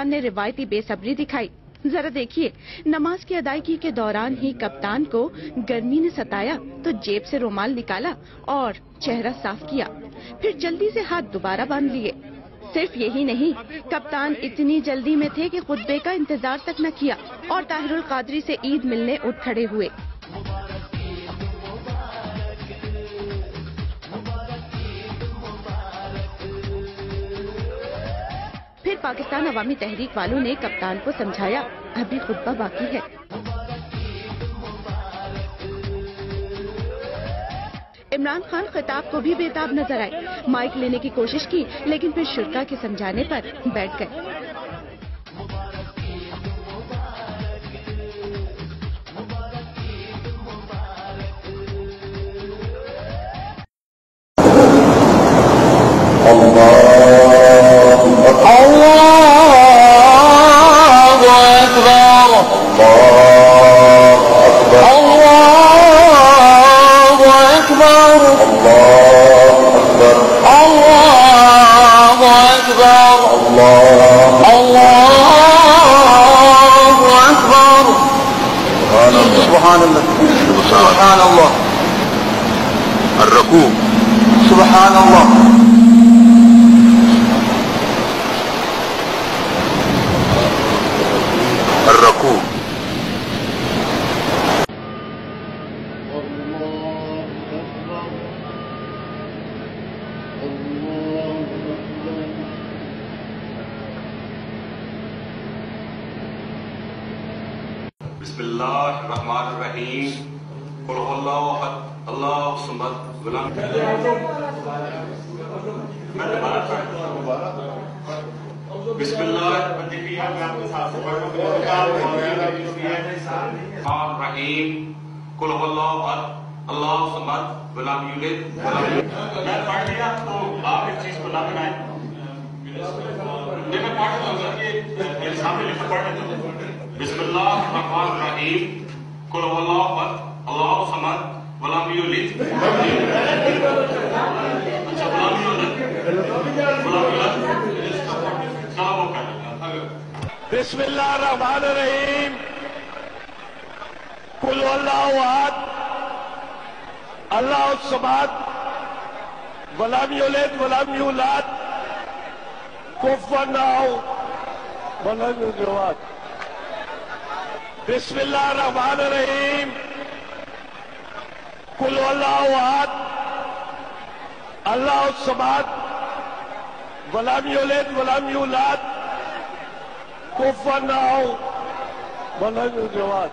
कप्तान ने रिवायती बेसब्री दिखाई। जरा देखिए, नमाज की अदायगी के दौरान ही कप्तान को गर्मी ने सताया तो जेब से रुमाल निकाला और चेहरा साफ किया, फिर जल्दी से हाथ दोबारा बांध लिए। सिर्फ यही नहीं, कप्तान इतनी जल्दी में थे कि खुतबे का इंतजार तक न किया और ताहिरुल कादरी से ईद मिलने उठ खड़े हुए। फिर पाकिस्तान अवामी तहरीक वालों ने कप्तान को समझाया, अभी खुतबा बाकी है। इमरान खान खिताब को भी बेताब नजर आए। माइक लेने की कोशिश की, लेकिन फिर शुरा के समझाने पर बैठ गए। सुभान अल्लाह, अर्रकू, सुभान अल्लाह, अर्रकू। बिस्मिल्लाहिर्रहमानिर्रहीम। कुल हुवल्लाहु अहद, अल्लाहु समद, गुलाम। बिस्मिल्लाहिर्रहमानिर्रहीम। कुल हुवल्लाहु अहद, अल्लाहु समद, गुलाम यूलिद। मैं पढ़ लिया तो आप इस चीज को ना बनाएं। मैं पढ़ दूंगा कि मेरे सामने लिखा पढ़ लेते हैं। बिस्मिल्लाहिर्रहमानिर्रहीम। कुल हुवल्लाहु अहद, अल्लाहु समद, गुलाम यूलिद। अच्छा, गुलाम यूलिद, चलो वो कर लेते हैं। बिस्मिल्लाहिर्रहमानिर्रहीम। कुल हुवल्लाहु अहद, अल्लाहु समद, गुलाम यूलिद, गुलाम यूलाद, कुफुवन अहद, वलम युलाद। बिस्मिल्लाहिर्रहमानिर्रहीम। कुल हुवल्लाहु अहद, अल्लाहु समद, वलम युलिद, वलम यूलाद, कुफुवन अहद, वलम युलाद।